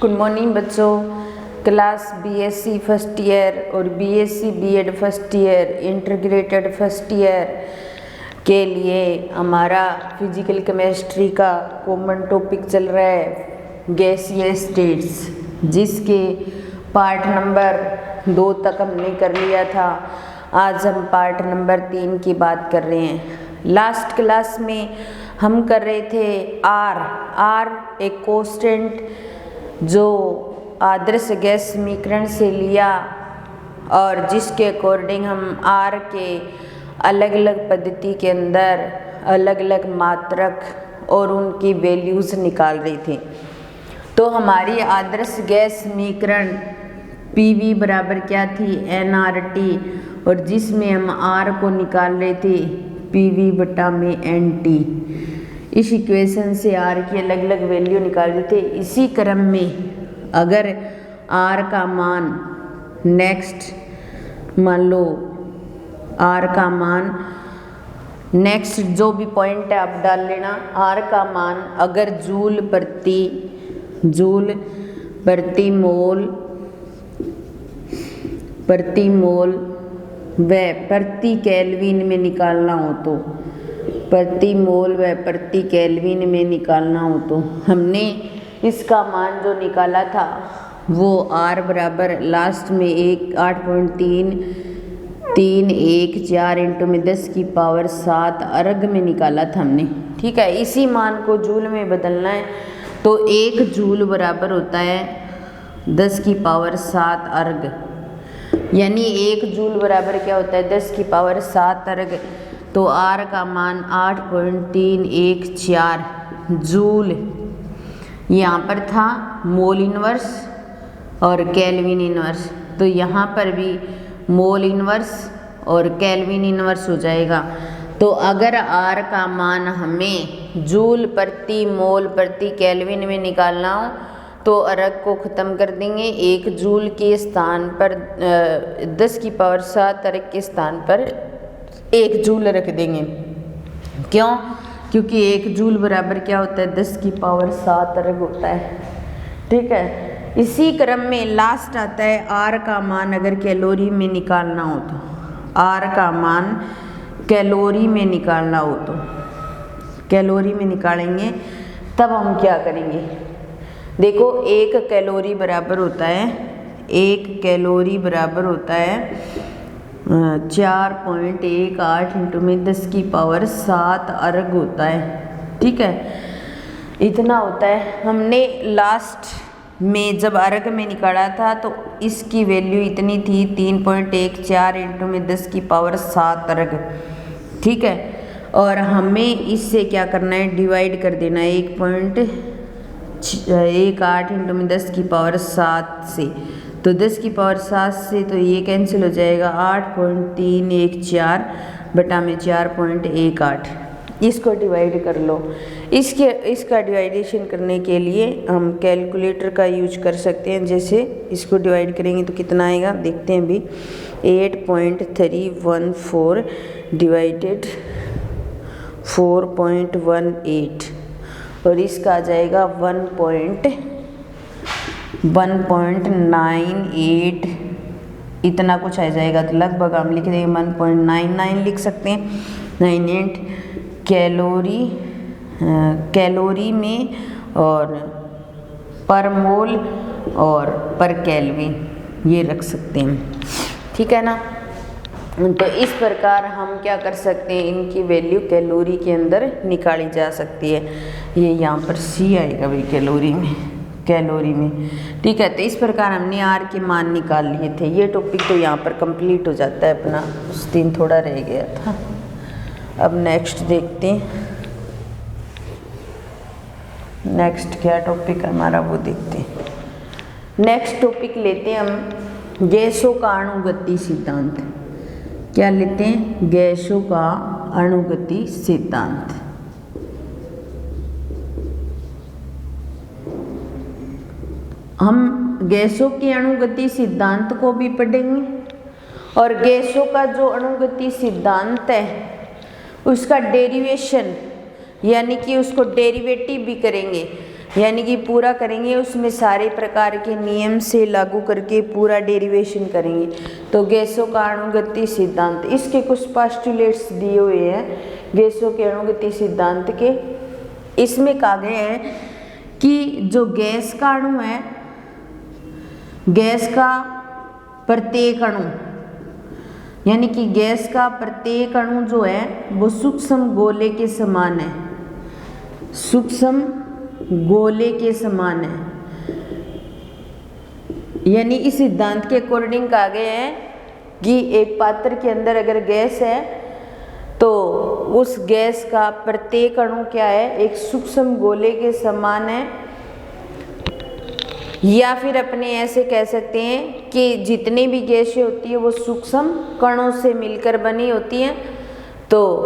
Good morning बच्चों। Class BSc first year और BSc BEd first year integrated first year के लिए हमारा फिजिकल केमिस्ट्री का कॉमन टॉपिक चल रहा है गैसीय स्टेट्स, जिसके पार्ट नंबर 2 तक हमने कर लिया था। आज हम पार्ट नंबर 3 की बात कर रहे हैं। लास्ट क्लास में हम कर रहे थे आर एक कांस्टेंट जो आदर्श गैस समीकरण से लिया और जिसके अकॉर्डिंग हम आर के अलग अलग पद्धति के अंदर अलग अलग मात्रक और उनकी वैल्यूज़ निकाल रहे थे। तो हमारी आदर्श गैस समीकरण पीवी बराबर क्या थी, एनआरटी, और जिसमें हम आर को निकाल रहे थे पीवी बटा में एनटी। इस इक्वेशन से आर की अलग अलग वैल्यू निकाल रहे थे। इसी क्रम में अगर आर का मान नेक्स्ट मान लो आर का मान नेक्स्ट जो भी पॉइंट है आप डाल लेना। आर का मान अगर जूल प्रति मोल व प्रति केल्विन में निकालना हो तो प्रति मोल व प्रति केल्विन में निकालना हो तो हमने इसका मान जो निकाला था वो आर बराबर लास्ट में 8.314 इंटू में 10⁻7 अर्ग में निकाला था हमने। ठीक है, इसी मान को जूल में बदलना है तो 1 जूल बराबर होता है 10⁻7 अर्ग, यानी 1 जूल बराबर क्या होता है 10⁻7 अर्ग। तो आर का मान 8.314 जूल यहाँ पर था, मोल इनवर्स और केल्विन इनवर्स, तो यहाँ पर भी मोल इनवर्स और केल्विन इनवर्स हो जाएगा। तो अगर आर का मान हमें जूल प्रति मोल प्रति केल्विन में निकालना हो तो अर्ग को ख़त्म कर देंगे। 1 जूल के स्थान पर 10⁻7 अर्ग के स्थान पर 1 जूल रख देंगे। क्यों? क्योंकि 1 जूल बराबर क्या होता है 10⁻7 अर्ग होता है। ठीक है, इसी क्रम में लास्ट आता है आर का मान अगर कैलोरी में निकालना हो तो आर का मान कैलोरी में निकालना हो तो कैलोरी में निकालेंगे। तब हम क्या करेंगे, देखो 1 कैलोरी बराबर होता है 4.18 इंटू में 10⁻7 अर्ग होता है। ठीक है, इतना होता है। हमने लास्ट में जब अर्ग में निकाला था तो इसकी वैल्यू इतनी थी 3.14 इंटू में 10⁻7 अर्ग। ठीक है, और हमें इससे क्या करना है, डिवाइड कर देना है 1.18 इंटू में 10⁻7 से। तो 10⁻7 से तो ये कैंसिल हो जाएगा 8.314 बटा में 4.18। इसको डिवाइड कर लो। इसका डिवाइडेशन करने के लिए हम कैलकुलेटर का यूज कर सकते हैं। जैसे इसको डिवाइड करेंगे तो कितना आएगा देखते हैं अभी। 8.314 डिवाइडेड 4.18 और इसका आ जाएगा 1.98 इतना कुछ आ जाएगा। तो लगभग हम लिख देंगे 1.99 लिख सकते हैं। 98 कैलोरी में और पर मोल और पर केल्विन ये रख सकते हैं। ठीक है ना। तो इस प्रकार हम क्या कर सकते हैं, इनकी वैल्यू कैलोरी के अंदर निकाली जा सकती है। ये यहाँ पर सी आएगा भाई कैलोरी में। ठीक है, तो इस प्रकार हमने आर के मान निकाल लिए थे। ये टॉपिक तो यहाँ पर कंप्लीट हो जाता है अपना, उस दिन थोड़ा रह गया था। अब नेक्स्ट देखते हैं, नेक्स्ट क्या टॉपिक है हमारा वो देखते हैं। नेक्स्ट टॉपिक लेते हैं हम गैसों का अणुगति सिद्धांत। क्या लेते हैं, गैसों का अणुगति सिद्धांत। हम गैसों के अणुगति सिद्धांत को भी पढ़ेंगे और गैसों का जो अणुगति सिद्धांत है उसका डेरिवेशन यानी कि उसको डेरिवेटिव भी करेंगे। यानी कि पूरा करेंगे, उसमें सारे प्रकार के नियम से लागू करके पूरा डेरिवेशन करेंगे। तो गैसों का अणुगति सिद्धांत, इसके कुछ पोस्टुलेट्स दिए हुए हैं गैसों के अणुगति सिद्धांत के। इसमें कहा गया है कि जो गैस का अणु है, गैस का प्रत्येक अणु, यानी कि गैस का प्रत्येक अणु जो है वो सूक्ष्म गोले के समान है, सूक्ष्म गोले के समान है। यानी इस सिद्धांत के अकॉर्डिंग कहा गया है कि एक पात्र के अंदर अगर गैस है तो उस गैस का प्रत्येक अणु क्या है, एक सूक्ष्म गोले के समान है। या फिर अपने ऐसे कह सकते हैं कि जितनी भी गैसें होती है वो सूक्ष्म कणों से मिलकर बनी होती हैं। तो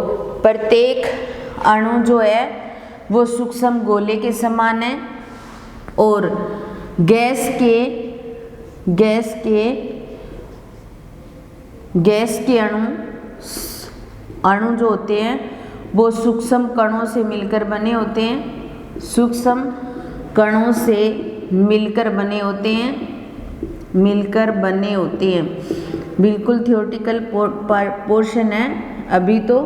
प्रत्येक अणु जो है वो सूक्ष्म गोले के समान है। और गैस के अणु जो होते हैं वो सूक्ष्म कणों से मिलकर बने होते हैं, सूक्ष्म कणों से मिलकर बने होते हैं। बिल्कुल थ्योरेटिकल पोर्शन है, अभी तो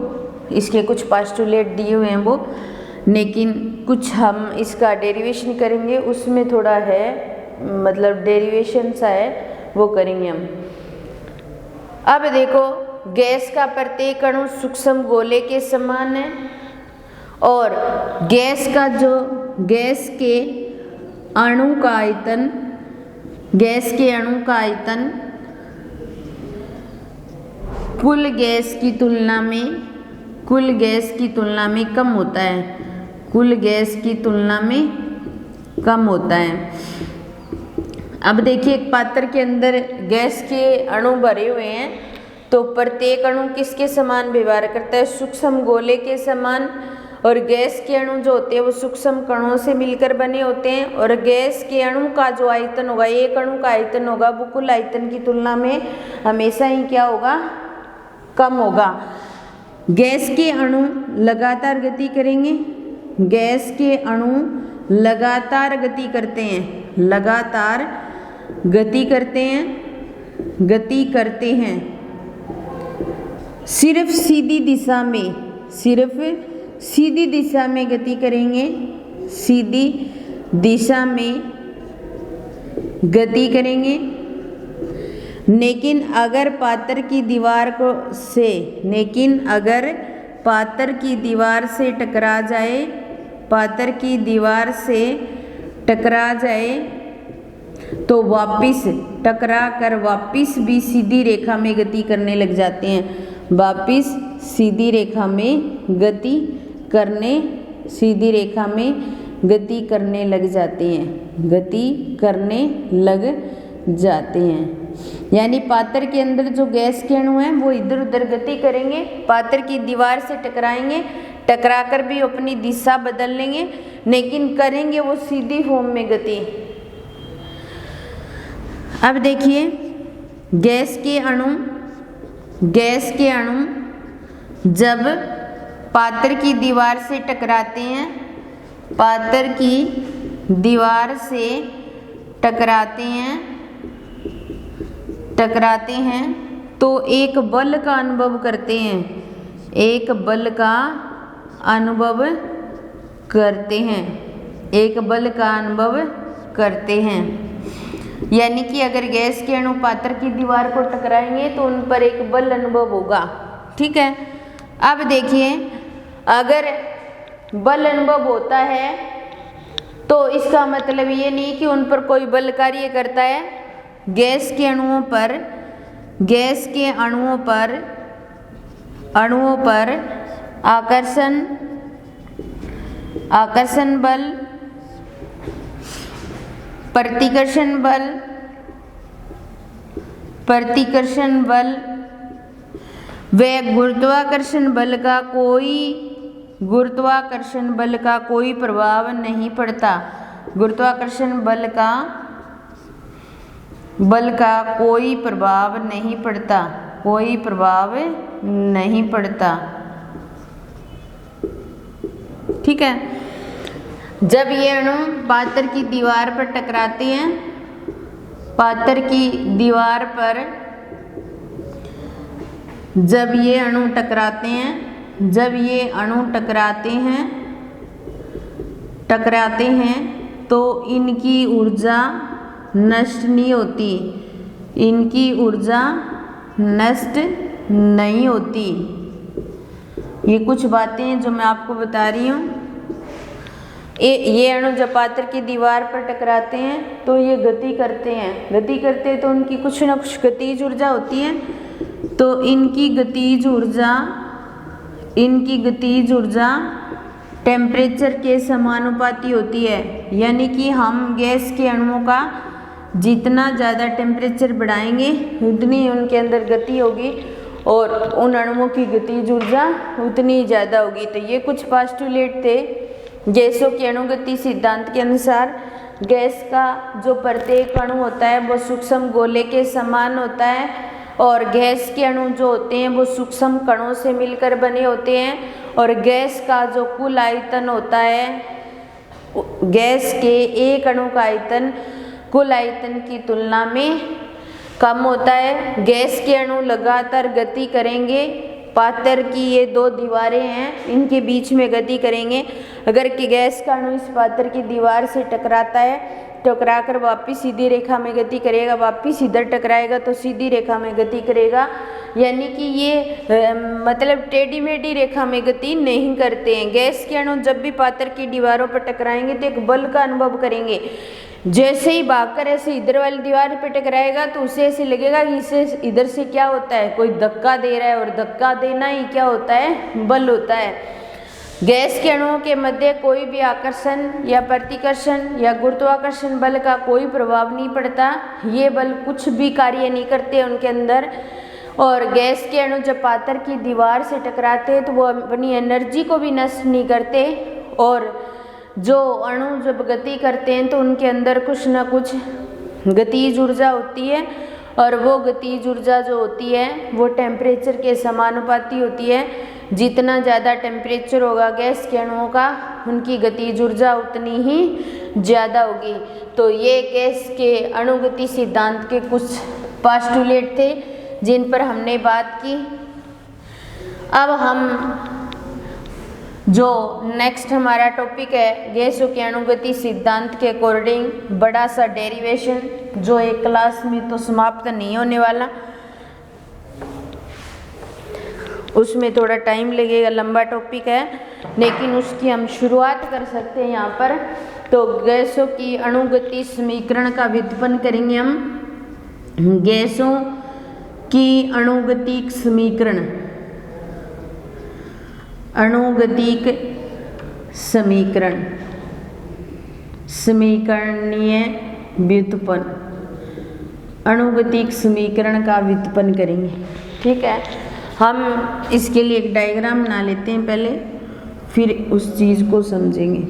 इसके कुछ पोस्टुलेट दिए हुए हैं वो, लेकिन कुछ हम इसका डेरिवेशन करेंगे, उसमें थोड़ा है मतलब डेरिवेशन सा है, वो करेंगे हम। अब देखो, गैस का प्रत्येक अणु सूक्ष्म गोले के समान है और गैस के अणु का आयतन कुल गैस की तुलना में कम होता है, अब देखिए, एक पात्र के अंदर गैस के अणु भरे हुए हैं तो प्रत्येक अणु किसके समान व्यवहार करता है, सूक्ष्म गोले के समान। और गैस के अणु जो होते हैं वो सूक्ष्म कणों से मिलकर बने होते हैं। और गैस के अणु का जो आयतन होगा, एक अणु का आयतन होगा, वो कुल आयतन की तुलना में हमेशा ही क्या होगा, कम होगा। गैस के अणु लगातार गति करेंगे, गैस के अणु लगातार गति करते हैं, सिर्फ सीधी दिशा में गति करेंगे, सीधी दिशा में गति करेंगे। लेकिन अगर पात्र की दीवार से टकरा जाए तो वापिस भी सीधी रेखा में गति करने लग जाते हैं, सीधी रेखा में गति करने लग जाते हैं। यानी पात्र के अंदर जो गैस के अणु हैं वो इधर उधर गति करेंगे, पात्र की दीवार से टकराकर भी अपनी दिशा बदल लेंगे, लेकिन करेंगे वो सीधी फॉर्म में गति। अब देखिए, गैस के अणु जब पात्र की दीवार से टकराते हैं तो एक बल का अनुभव करते हैं। यानी कि अगर गैस के अणु पात्र की दीवार को टकराएंगे तो उन पर एक बल अनुभव होगा, ठीक है। अब देखिए, अगर बल अनुभव होता है तो इसका मतलब ये नहीं कि उन पर कोई बल कार्य करता है। गैस के अणुओं पर आकर्षण बल, प्रतिकर्षण बल व गुरुत्वाकर्षण बल का कोई प्रभाव नहीं पड़ता। गुरुत्वाकर्षण बल का कोई प्रभाव नहीं पड़ता, ठीक है। जब ये अणु पात्र की दीवार पर टकराते हैं, पात्र की दीवार पर जब ये अणु टकराते हैं, जब ये अणु टकराते हैं तो इनकी ऊर्जा नष्ट नहीं होती, इनकी ऊर्जा नष्ट नहीं होती। ये कुछ बातें हैं जो मैं आपको बता रही हूँ। ये अणु जब पात्र की दीवार पर टकराते हैं तो ये गति करते हैं तो उनकी कुछ ना कुछ गतिज ऊर्जा होती है। तो इनकी गतिज ऊर्जा टेम्परेचर के समानुपाती होती है, यानी कि हम गैस के अणुओं का जितना ज़्यादा टेम्परेचर बढ़ाएंगे उतनी उनके अंदर गति होगी और उन अणुओं की गतिज ऊर्जा उतनी ज़्यादा होगी। तो ये कुछ पोस्टुलेट थे गैसों के अणुगति सिद्धांत के अनुसार। गैस का जो प्रत्येक अणु होता है वो सूक्ष्म गोले के समान होता है और गैस के अणु जो होते हैं वो सूक्ष्म कणों से मिलकर बने होते हैं और गैस का जो कुल आयतन होता है, गैस के एक अणु का आयतन कुल आयतन की तुलना में कम होता है। गैस के अणु लगातार गति करेंगे, पात्र की ये दो दीवारें हैं इनके बीच में गति करेंगे। अगर कि गैस का अणु इस पात्र की दीवार से टकराता है, टकराकर वापिस सीधी रेखा में गति करेगा, वापिस इधर टकराएगा तो सीधी रेखा में गति करेगा, यानी कि ये मतलब टेढ़ी मेढ़ी रेखा में गति नहीं करते हैं। गैस के अणु जब भी पात्र की दीवारों पर टकराएंगे तो एक बल का अनुभव करेंगे। जैसे ही भागकर ऐसे इधर वाली दीवार पे टकराएगा तो उसे ऐसे लगेगा कि इसे इधर से क्या होता है, कोई धक्का दे रहा है और धक्का देना ही क्या होता है, बल होता है। गैस के अणुओं के मध्य कोई भी आकर्षण या प्रतिकर्षण या गुरुत्वाकर्षण बल का कोई प्रभाव नहीं पड़ता, ये बल कुछ भी कार्य नहीं करते उनके अंदर। और गैस के अणु जब पात्र की दीवार से टकराते हैं तो वो अपनी एनर्जी को भी नष्ट नहीं करते और जो अणु जब गति करते हैं तो उनके अंदर कुछ ना कुछ गतिज ऊर्जा होती है और वो गतिज ऊर्जा जो होती है वो टेम्परेचर के समानुपाती होती है। जितना ज़्यादा टेम्परेचर होगा गैस के अणुओं का उनकी गतिज ऊर्जा उतनी ही ज़्यादा होगी। तो ये गैस के अणुगति सिद्धांत के कुछ पोस्टुलेट थे जिन पर हमने बात की। अब हम जो नेक्स्ट हमारा टॉपिक है गैसों के अणुगति सिद्धांत के अकॉर्डिंग बड़ा सा डेरिवेशन, जो एक क्लास में तो समाप्त नहीं होने वाला, उसमें थोड़ा टाइम लगेगा, लंबा टॉपिक है, लेकिन उसकी हम शुरुआत कर सकते हैं यहाँ पर। तो गैसों की अणुगति समीकरण का व्युत्पन्न करेंगे हम। गैसों की अणुगतिक समीकरण, अणुगतिक समीकरण, समीकरणीय व्युत्पन्न, अणुगतिक समीकरण का व्युत्पन्न करेंगे। ठीक है, हम इसके लिए एक डायग्राम बना लेते हैं पहले, फिर उस चीज़ को समझेंगे।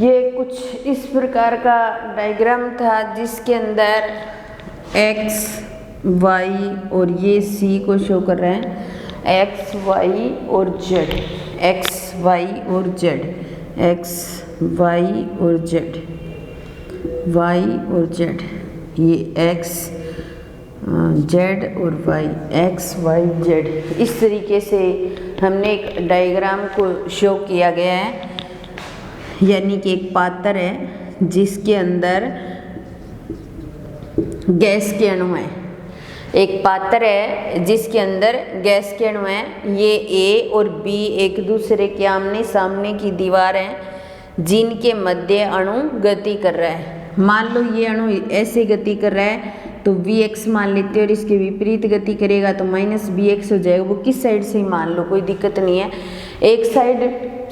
ये कुछ इस प्रकार का डायग्राम था जिसके अंदर एक्स वाई और ये सी को शो कर रहे हैं, एक्स वाई और जेड, एक्स वाई और जेड, एक्स वाई और जेड, वाई और जेड, ये एक्स जेड और वाई, एक्स वाई जेड, इस तरीके से हमने एक डायग्राम को शो किया गया है। यानी कि एक पात्र है जिसके अंदर गैस के अणु हैं, एक पात्र है जिसके अंदर गैस के अणु हैं। ये ए और बी एक दूसरे के आमने सामने की दीवार हैं जिनके मध्य अणु गति कर रहा है। मान लो ये अणु ऐसे गति कर रहा है तो Vx मान लेते हैं और इसके विपरीत गति करेगा तो माइनस Bx हो जाएगा। वो किस साइड से ही मान लो, कोई दिक्कत नहीं है। एक साइड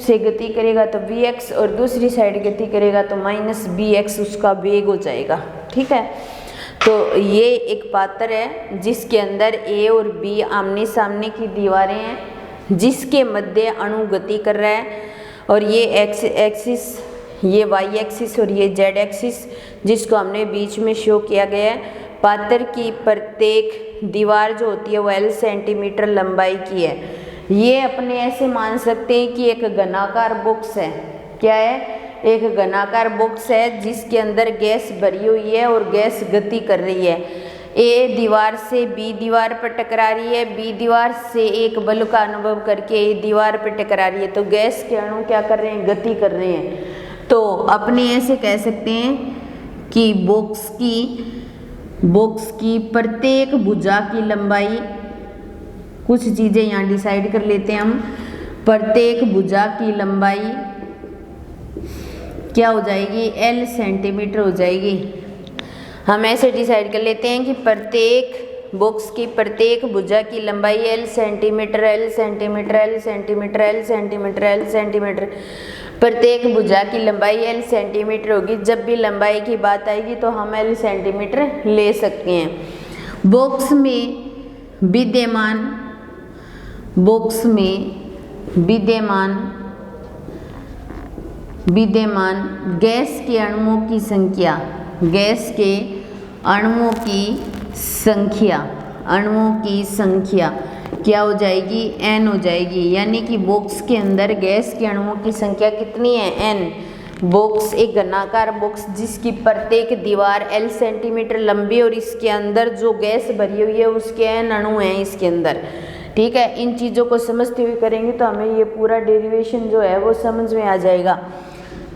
से गति करेगा तो Vx और दूसरी साइड गति करेगा तो माइनस Bx उसका वेग हो जाएगा। ठीक है, तो ये एक पात्र है जिसके अंदर ए और बी आमने सामने की दीवारें हैं जिसके मध्य अणु गति कर रहा है। और ये एक्स एक्सिस, ये वाई एक्सिस और ये जेड एक्सिस जिसको हमने बीच में शो किया गया है। पात्र की प्रत्येक दीवार जो होती है वो L सेंटीमीटर लंबाई की है। ये अपने ऐसे मान सकते हैं कि एक घनाकार बॉक्स है। क्या है? एक घनाकार बॉक्स है जिसके अंदर गैस भरी हुई है और गैस गति कर रही है। ए दीवार से बी दीवार पर टकरा रही है, बी दीवार से एक बल का अनुभव करके ए दीवार पर टकरा रही है। तो गैस के अणु क्या कर रहे हैं? गति कर रहे हैं। तो अपने ऐसे कह सकते हैं कि बॉक्स की प्रत्येक भुजा की लंबाई, कुछ चीज़ें यहाँ डिसाइड कर लेते हैं हम। प्रत्येक भुजा की लंबाई क्या हो जाएगी? L सेंटीमीटर हो जाएगी। हम ऐसे डिसाइड कर लेते हैं कि प्रत्येक बॉक्स की प्रत्येक भुजा की लंबाई L centimetre, L centimetre, L centimetre, L centimetre, L centimetre. प्रत्येक भुजा की लंबाई L सेंटीमीटर होगी। जब भी लंबाई की बात आएगी तो हम L सेंटीमीटर ले सकते हैं। बॉक्स में विद्यमान गैस के अणुओं की संख्या, अणुओं की संख्या क्या हो जाएगी? n हो जाएगी। यानी कि बॉक्स के अंदर गैस के अणुओं की संख्या कितनी है? n। बॉक्स एक घनाकार बॉक्स जिसकी प्रत्येक दीवार L सेंटीमीटर लंबी और इसके अंदर जो गैस भरी हुई है उसके n अणु हैं इसके अंदर। ठीक है, इन चीज़ों को समझते हुए करेंगे तो हमें ये पूरा डेरिवेशन जो है वो समझ में आ जाएगा।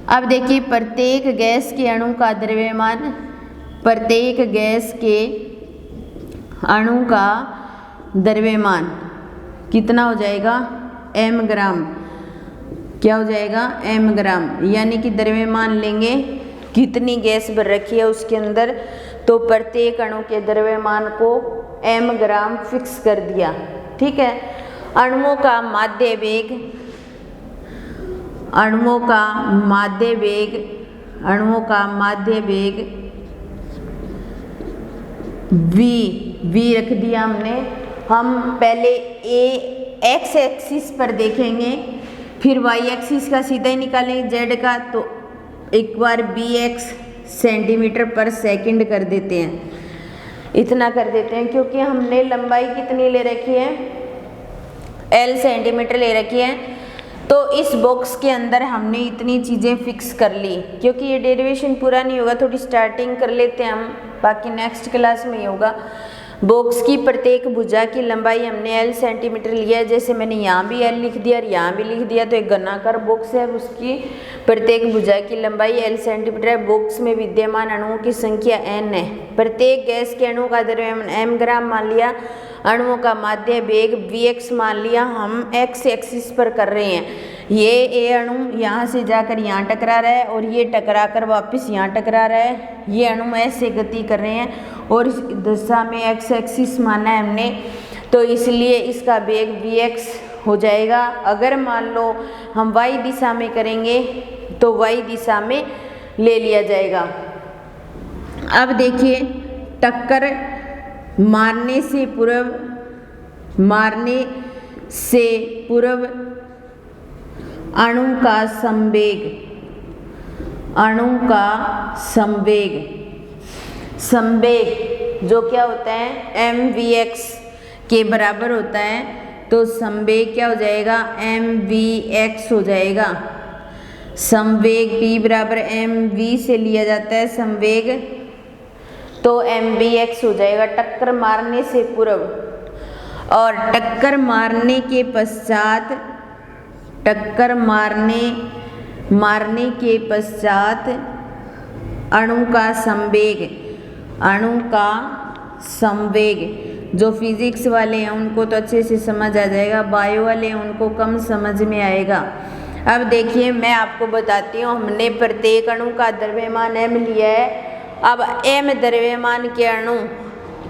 अब देखिए, प्रत्येक गैस के अणु का द्रव्यमान, प्रत्येक गैस के अणु का द्रव्यमान कितना हो जाएगा? m ग्राम। क्या हो जाएगा? m ग्राम। यानी कि द्रव्यमान लेंगे कितनी गैस भर रखी है उसके अंदर, तो प्रत्येक अणु के द्रव्यमान को m ग्राम फिक्स कर दिया। ठीक है, अणुओं का माध्य वेग v रख दिया हमने। हम पहले x एक्सिस पर देखेंगे, फिर y एक्सिस का सीधा ही निकालेंगे z का, तो एक बार bx सेंटीमीटर पर सेकंड कर देते हैं। इतना कर देते हैं क्योंकि हमने लंबाई कितनी ले रखी है? L सेंटीमीटर ले रखी है। तो इस बॉक्स के अंदर हमने इतनी चीज़ें फिक्स कर ली। क्योंकि ये डेरिवेशन पूरा नहीं होगा, थोड़ी स्टार्टिंग कर लेते हैं हम, बाकी नेक्स्ट क्लास में ही होगा। बॉक्स की प्रत्येक भुजा की लंबाई हमने L सेंटीमीटर लिया है। जैसे मैंने यहाँ भी L लिख दिया और यहाँ भी लिख दिया, तो एक घनाकार बॉक्स है, उसकी प्रत्येक भुजा की लंबाई L सेंटीमीटर है। बॉक्स में विद्यमान अणुओं की संख्या n है। प्रत्येक गैस के अणु का द्रव्यमान m ग्राम मान लिया। अणुओं का माध्य वेग Vx मान लिया। हम x एक्सिस पर कर रहे हैं। ये ए अणु यहाँ से जाकर यहाँ टकरा रहा है और ये टकरा कर वापस यहाँ टकरा रहा है। ये अणु ऐसे गति कर रहे हैं और इस दिशा में x एक्सिस माना है हमने, तो इसलिए इसका वेग Vx हो जाएगा। अगर मान लो हम y दिशा में करेंगे तो y दिशा में ले लिया जाएगा। अब देखिए, टक्कर मारने से पूर्व अणु का संवेग जो क्या होता है? mvx के बराबर होता है। तो संवेग क्या हो जाएगा? mvx हो जाएगा। संवेग p बराबर mv से लिया जाता है संवेग। तो MBX हो जाएगा टक्कर मारने से पूर्व, और टक्कर मारने के पश्चात, टक्कर मारने के पश्चात अणु का संवेग, अणु का संवेग, जो फिजिक्स वाले हैं उनको तो अच्छे से समझ आ जाएगा, बायो वाले हैं उनको कम समझ में आएगा। अब देखिए मैं आपको बताती हूँ, हमने प्रत्येक अणु का द्रव्यमान m लिया है। अब m द्रव्यमान के अणु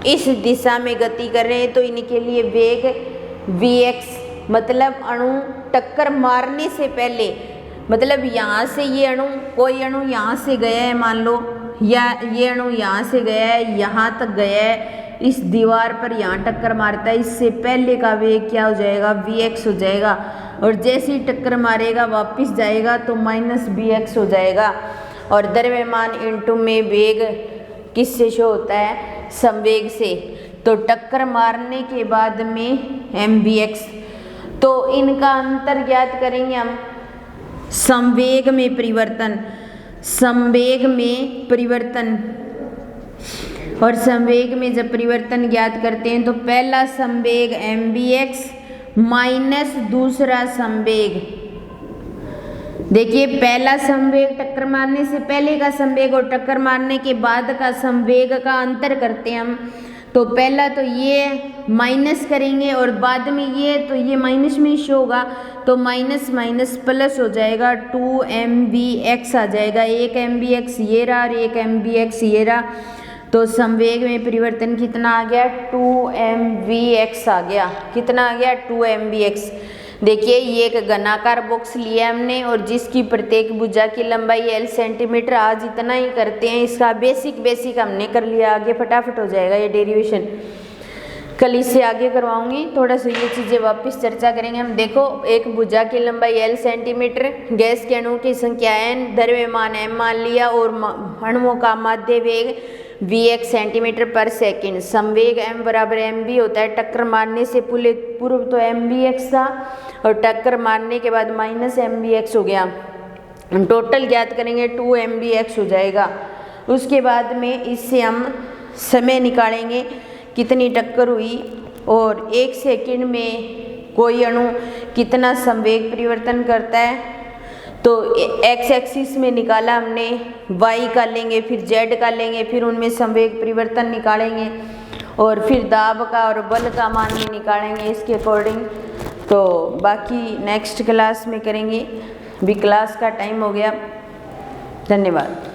इस दिशा में गति कर रहे हैं, तो इनके लिए वेग vx, मतलब अणु टक्कर मारने से पहले, मतलब यहाँ से ये अणु, कोई अणु यहाँ से गया है मान लो, या ये अणु यहाँ से गया है, यहाँ तक गया है, इस दीवार पर यहाँ टक्कर मारता है, इससे पहले का वेग क्या हो जाएगा, vx हो जाएगा। और जैसे ही टक्कर मारेगा वापस जाएगा तो -bx हो जाएगा। और द्रव्यमान इनटू में वेग किससे शो होता है, संवेग से। तो टक्कर मारने के बाद में mbx, तो इनका अंतर ज्ञात करेंगे हम संवेग में परिवर्तन, संवेग में परिवर्तन। और संवेग में जब परिवर्तन ज्ञात करते हैं तो पहला संवेग mbx माइनस दूसरा संवेग, देखिए पहला संवेग टक्कर मारने से पहले का संवेग और टक्कर मारने के बाद का संवेग का अंतर करते हैं हम। तो पहला तो ये माइनस करेंगे और बाद में ये, तो ये माइनस में शो होगा, तो माइनस माइनस प्लस हो जाएगा, 2mbx आ जाएगा। एक mbx ये रहा और एक mbx ये रहा, तो संवेग में परिवर्तन कितना आ गया, 2mvx आ गया। कितना आ गया, 2mvx। देखिए ये एक घनाकार बॉक्स लिया हमने और जिसकी प्रत्येक भुजा की लंबाई L सेंटीमीटर, आज इतना ही करते हैं। इसका बेसिक हमने कर लिया, आगे फटाफट हो जाएगा ये डेरिवेशन। कल इससे आगे करवाऊंगी, थोड़ा सा ये चीज़ें वापस चर्चा करेंगे हम। देखो एक भुजा की लंबाई L सेंटीमीटर, गैस के अणुओं की संख्या n, द्रव्यमान m मान लिया और अणुओं का माध्य वेग vx सेंटीमीटर पर सेकंड। संवेग m बराबर mv होता है। टक्कर मारने से पूर्व तो mbx था और टक्कर मारने के बाद -mbx हो गया। टोटल ज्ञात करेंगे 2mbx हो जाएगा। उसके बाद में इससे हम समय निकालेंगे कितनी टक्कर हुई और 1 सेकंड में कोई अणु कितना संवेग परिवर्तन करता है। तो x एक्सिस में निकाला हमने, y का लेंगे, फिर z का लेंगे, फिर उनमें संवेग परिवर्तन निकालेंगे और फिर दाब का और बल का मान भी निकालेंगे इसके अकॉर्डिंग। तो बाकी नेक्स्ट क्लास में करेंगे, अभी क्लास का टाइम हो गया। धन्यवाद।